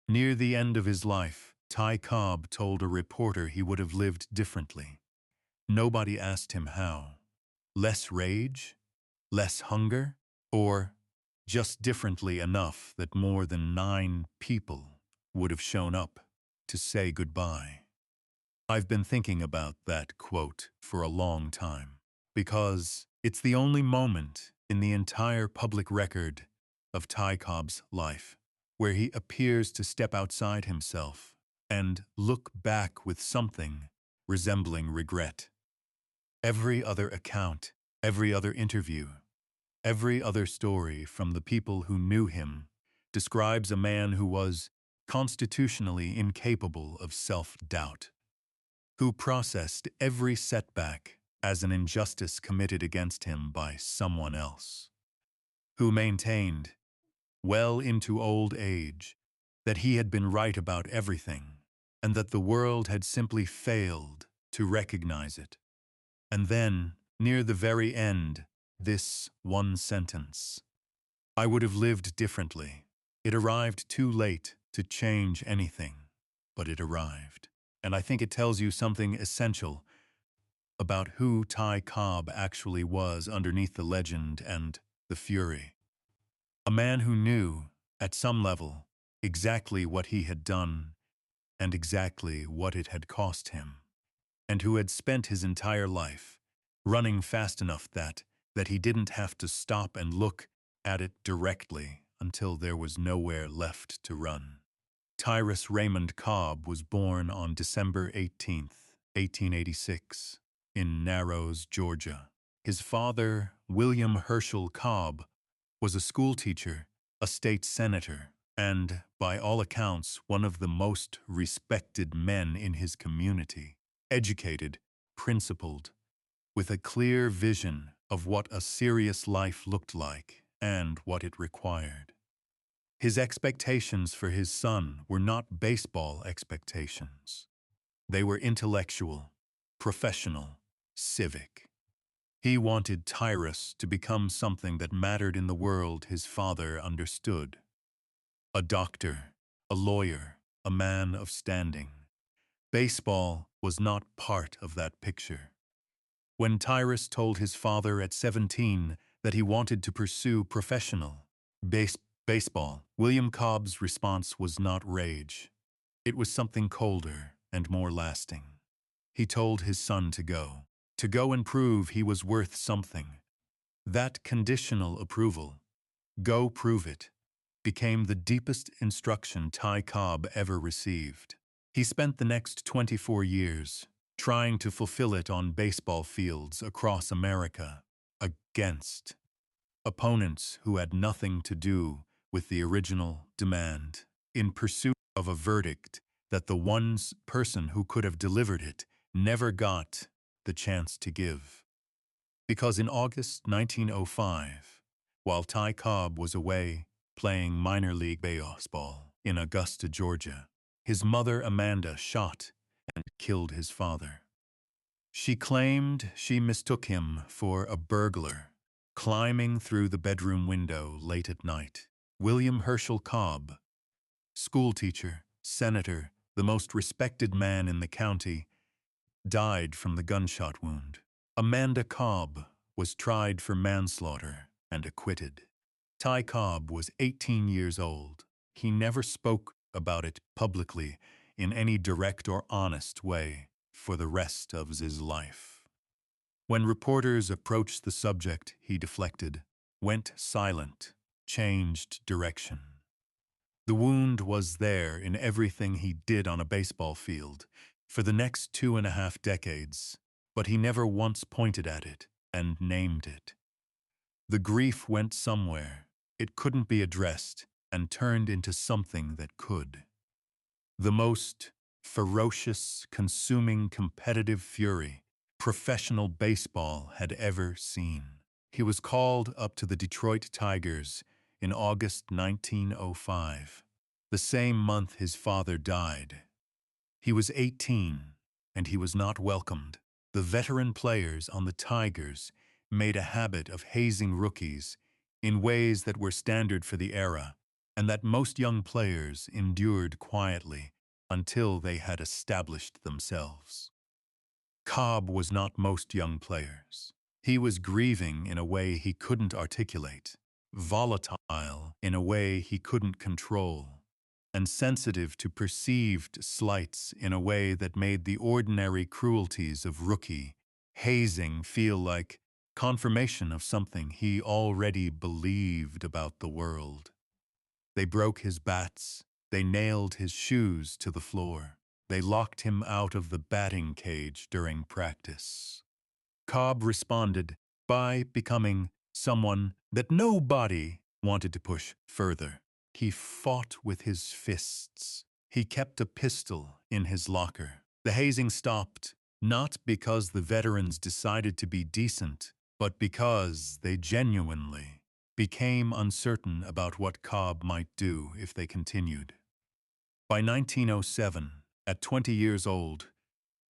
Near the end of his life, Ty Cobb told a reporter he would have lived differently. Nobody asked him how. Less rage? Less hunger? Or just differently enough that more than 9 people would have shown up to say goodbye? I've been thinking about that quote for a long time, because it's the only moment in the entire public record of Ty Cobb's life where he appears to step outside himself and look back with something resembling regret. Every other account, every other interview, every other story from the people who knew him describes a man who was constitutionally incapable of self-doubt, who processed every setback as an injustice committed against him by someone else, who maintained, well into old age, that he had been right about everything, and that the world had simply failed to recognize it. And then, near the very end, this one sentence: "I would have lived differently." It arrived too late to change anything, but it arrived. And I think it tells you something essential about who Ty Cobb actually was underneath the legend and the fury. A man who knew, at some level, exactly what he had done and exactly what it had cost him, and who had spent his entire life running fast enough that he didn't have to stop and look at it directly until there was nowhere left to run. Tyrus Raymond Cobb was born on December 18th, 1886, in Narrows, Georgia. His father, William Herschel Cobb, was a schoolteacher, a state senator, and, by all accounts, one of the most respected men in his community. Educated, principled, with a clear vision of what a serious life looked like and what it required. His expectations for his son were not baseball expectations. They were intellectual, professional, civic. He wanted Tyrus to become something that mattered in the world his father understood. A doctor, a lawyer, a man of standing. Baseball was not part of that picture. When Tyrus told his father at 17 that he wanted to pursue professional baseball, William Cobb's response was not rage. It was something colder and more lasting. He told his son to go and prove he was worth something. That conditional approval, "Go prove it," became the deepest instruction Ty Cobb ever received. He spent the next 24 years trying to fulfill it on baseball fields across America, against opponents who had nothing to do with the original demand, in pursuit of a verdict that the one person who could have delivered it never got the chance to give. Because in August 1905, while Ty Cobb was away playing minor league baseball in Augusta, Georgia, his mother Amanda shot and killed his father. She claimed she mistook him for a burglar climbing through the bedroom window late at night. William Herschel Cobb, schoolteacher, senator, the most respected man in the county, died from the gunshot wound. Amanda Cobb was tried for manslaughter and acquitted. Ty Cobb was 18 years old. He never spoke about it publicly in any direct or honest way for the rest of his life. When reporters approached the subject, he deflected, went silent, changed direction. The wound was there in everything he did on a baseball field for the next 2.5 decades, but he never once pointed at it and named it. The grief went somewhere. It couldn't be addressed and turned into something that could. The most ferocious, consuming, competitive fury professional baseball had ever seen. He was called up to the Detroit Tigers in August 1905, the same month his father died. He was 18, and he was not welcomed. The veteran players on the Tigers made a habit of hazing rookies in ways that were standard for the era and that most young players endured quietly until they had established themselves. Cobb was not most young players. He was grieving in a way he couldn't articulate, volatile in a way he couldn't control, and sensitive to perceived slights in a way that made the ordinary cruelties of rookie hazing feel like confirmation of something he already believed about the world. They broke his bats. They nailed his shoes to the floor. They locked him out of the batting cage during practice. Cobb responded by becoming someone that nobody wanted to push further. He fought with his fists. He kept a pistol in his locker. The hazing stopped, not because the veterans decided to be decent, but because they genuinely became uncertain about what Cobb might do if they continued. By 1907, at 20 years old,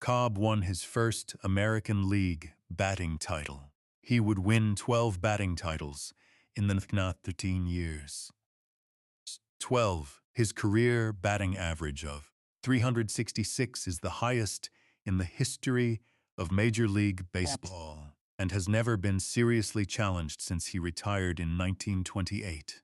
Cobb won his first American League batting title. He would win 12 batting titles in the next 13 years. 12. His career batting average of 366 is the highest in the history of Major League Baseball and has never been seriously challenged since he retired in 1928.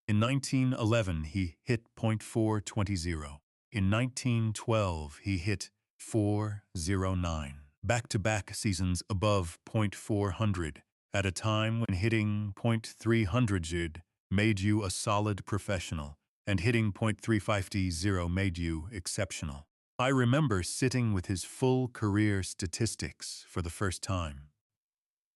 In 1911, he hit .420. In 1912, he hit .409. Back-to-back seasons above .400 at a time when hitting .300 made you a solid professional and hitting .350 made you exceptional. I remember sitting with his full career statistics for the first time.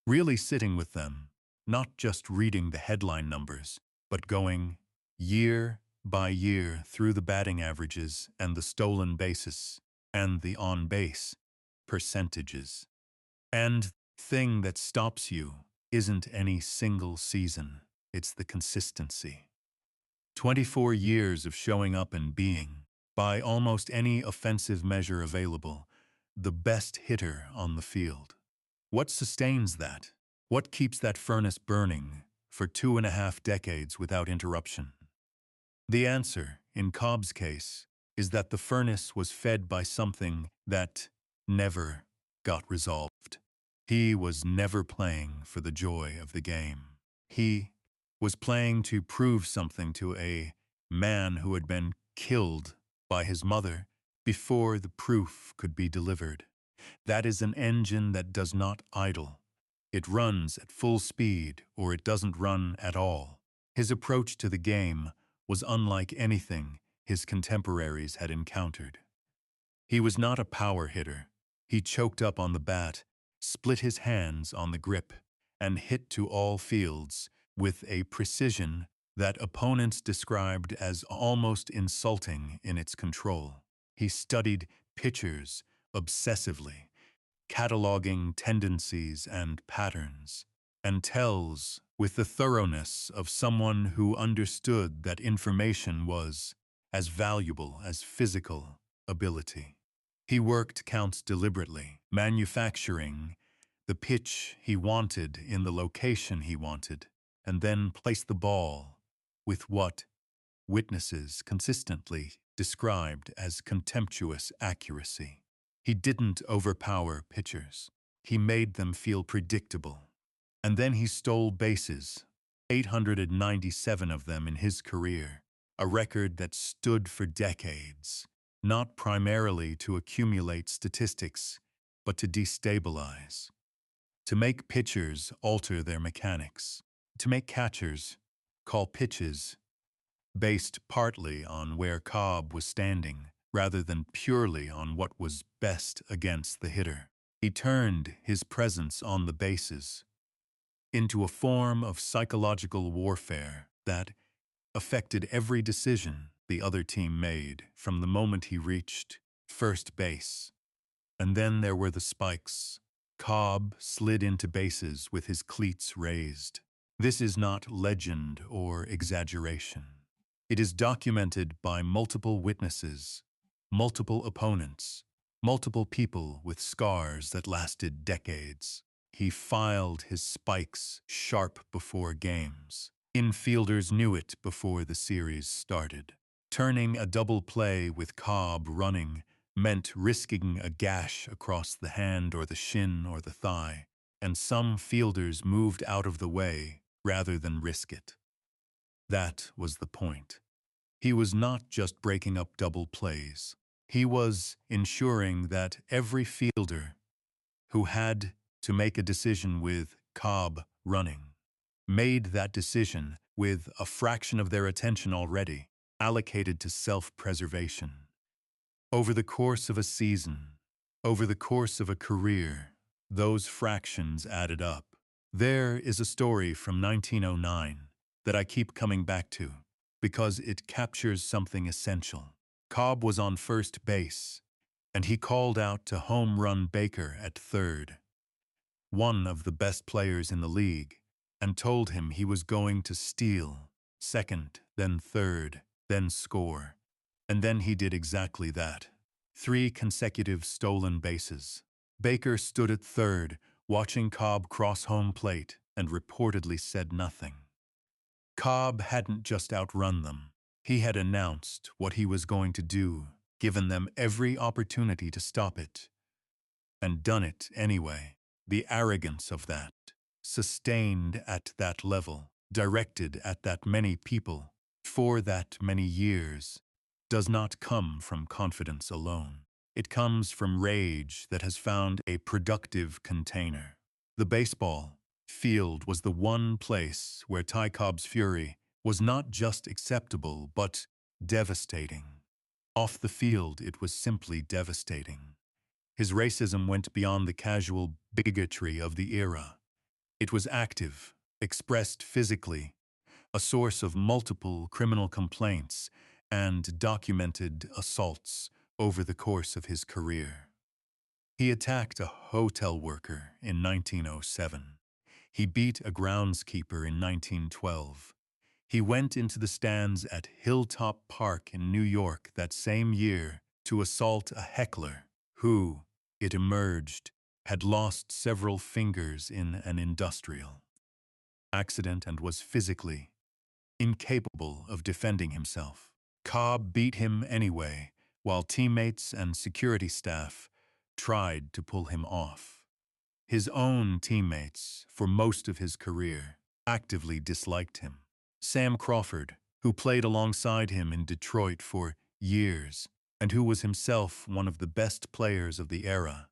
Really sitting with them, not just reading the headline numbers, but going year by year through the batting averages and the stolen bases and the on-base percentages. And thing that stops you isn't any single season, it's the consistency. 24 years of showing up and being, by almost any offensive measure available, the best hitter on the field. What sustains that? What keeps that furnace burning for 2.5 decades without interruption? The answer, in Cobb's case, is that the furnace was fed by something that never got resolved. He was never playing for the joy of the game. He was playing to prove something to a man who had been killed by his mother before the proof could be delivered. That is an engine that does not idle. It runs at full speed or it doesn't run at all. His approach to the game was unlike anything his contemporaries had encountered. He was not a power hitter. He choked up on the bat, split his hands on the grip, and hit to all fields with a precision that opponents described as almost insulting in its control. He studied pitchers obsessively, cataloging tendencies and patterns, and tells with the thoroughness of someone who understood that information was as valuable as physical ability. He worked counts deliberately, manufacturing the pitch he wanted in the location he wanted, and then placed the ball with what witnesses consistently described as contemptuous accuracy. He didn't overpower pitchers. He made them feel predictable. And then he stole bases, 897 of them in his career, a record that stood for decades, not primarily to accumulate statistics, but to destabilize, to make pitchers alter their mechanics, to make catchers call pitches based partly on where Cobb was standing, rather than purely on what was best against the hitter. He turned his presence on the bases into a form of psychological warfare that affected every decision the other team made from the moment he reached first base. And then there were the spikes. Cobb slid into bases with his cleats raised. This is not legend or exaggeration. It is documented by multiple witnesses, multiple opponents, multiple people with scars that lasted decades. He filed his spikes sharp before games, Infielders knew it before the series started. Turning a double play with Cobb running meant risking a gash across the hand or the shin or the thigh, and some fielders moved out of the way rather than risk it. That was the point. He was not just breaking up double plays. He was ensuring that every fielder who had to make a decision with Cobb running made that decision with a fraction of their attention already allocated to self-preservation. Over the course of a season, over the course of a career, those fractions added up. There is a story from 1909 that I keep coming back to because it captures something essential. Cobb was on first base, and he called out to home run Baker at third, one of the best players in the league, and told him he was going to steal second, then third, then score. And then he did exactly that. 3 consecutive stolen bases. Baker stood at third, watching Cobb cross home plate, and reportedly said nothing. Cobb hadn't just outrun them. He had announced what he was going to do, given them every opportunity to stop it, and done it anyway. The arrogance of that, sustained at that level, directed at that many people, for that many years, does not come from confidence alone. It comes from rage that has found a productive container. The baseball field was the one place where Ty Cobb's fury was not just acceptable, but devastating. Off the field, it was simply devastating. His racism went beyond the casual bigotry of the era. It was active, expressed physically, a source of multiple criminal complaints and documented assaults over the course of his career. He attacked a hotel worker in 1907. He beat a groundskeeper in 1912. He went into the stands at Hilltop Park in New York that same year to assault a heckler who, it emerged, had lost several fingers in an industrial accident and was physically incapable of defending himself. Cobb beat him anyway, while teammates and security staff tried to pull him off. His own teammates, for most of his career, actively disliked him. Sam Crawford, who played alongside him in Detroit for years and who was himself one of the best players of the era,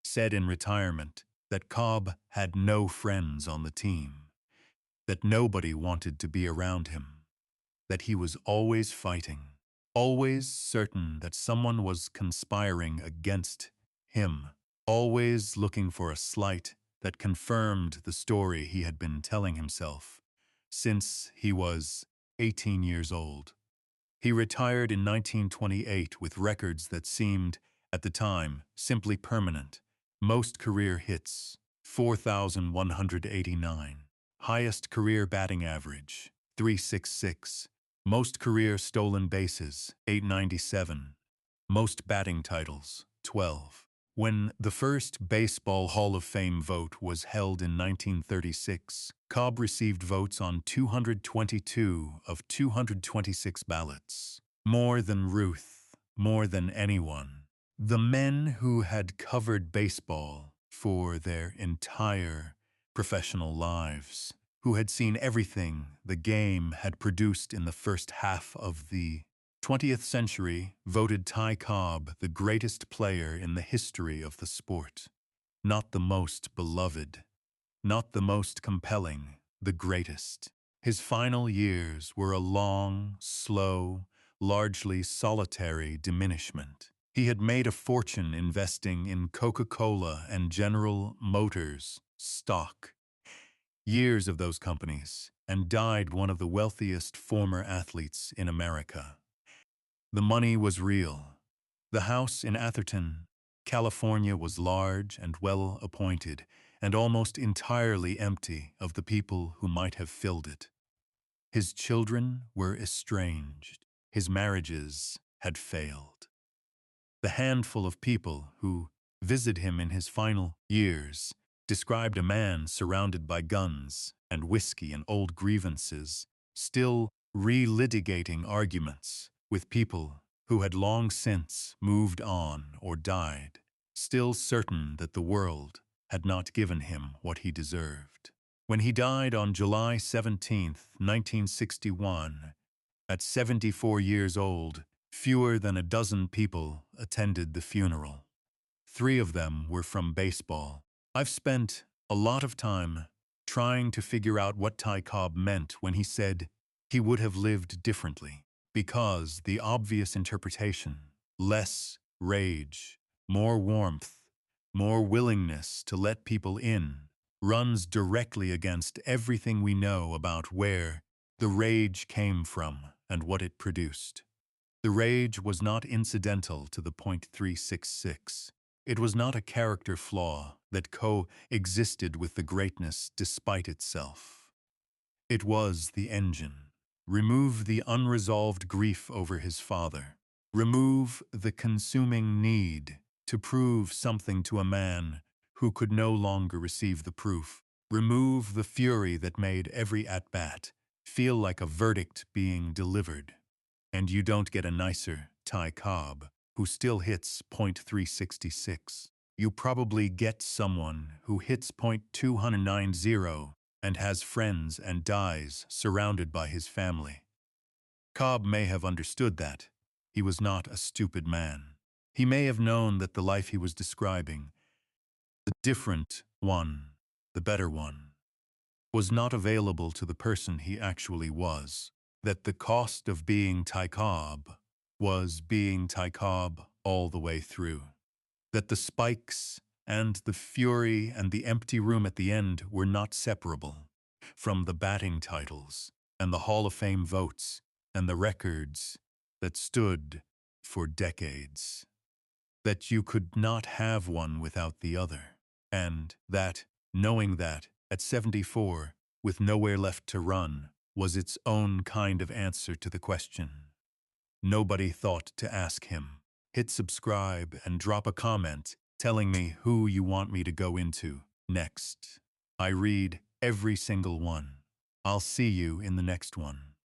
said in retirement that Cobb had no friends on the team, that nobody wanted to be around him, that he was always fighting, always certain that someone was conspiring against him, always looking for a slight that confirmed the story he had been telling himself since he was 18 years old. He retired in 1928 with records that seemed, at the time, simply permanent. Most career hits, 4,189. Highest career batting average, 366. Most career stolen bases, 897. Most batting titles, 12. When the first Baseball Hall of Fame vote was held in 1936, Cobb received votes on 222 of 226 ballots. More than Ruth, more than anyone. The men who had covered baseball for their entire professional lives, who had seen everything the game had produced in the first half of the 20th century, voted Ty Cobb the greatest player in the history of the sport. Not the most beloved, not the most compelling, the greatest. His final years were a long, slow, largely solitary diminishment. He had made a fortune investing in Coca-Cola and General Motors stock, years of those companies, and died one of the wealthiest former athletes in America. The money was real. The house in Atherton, California was large and well appointed, and almost entirely empty of the people who might have filled it. His children were estranged. His marriages had failed. The handful of people who visited him in his final years described a man surrounded by guns and whiskey and old grievances, still relitigating arguments with people who had long since moved on or died, still certain that the world had not given him what he deserved. When he died on July 17, 1961, at 74 years old, fewer than a dozen people attended the funeral. 3 of them were from baseball. I've spent a lot of time trying to figure out what Ty Cobb meant when he said he would have lived differently, because the obvious interpretation, less rage, more warmth, more willingness to let people in, runs directly against everything we know about where the rage came from and what it produced. The rage was not incidental to the .366. It was not a character flaw that coexisted with the greatness despite itself. It was the engine. Remove the unresolved grief over his father. Remove the consuming need to prove something to a man who could no longer receive the proof. Remove the fury that made every at-bat feel like a verdict being delivered. And you don't get a nicer Ty Cobb who still hits .366. You probably get someone who hits .290 and has friends and dies surrounded by his family. Cobb may have understood that. He was not a stupid man. He may have known that the life he was describing, the different one, the better one, was not available to the person he actually was. That the cost of being Ty Cobb was being Ty Cobb all the way through. That the spikes and the fury and the empty room at the end were not separable from the batting titles and the Hall of Fame votes and the records that stood for decades. That you could not have one without the other. And that, knowing that, at 74, with nowhere left to run, was its own kind of answer to the question. Nobody thought to ask him. Hit subscribe and drop a comment telling me who you want me to go into next. I read every single one. I'll see you in the next one.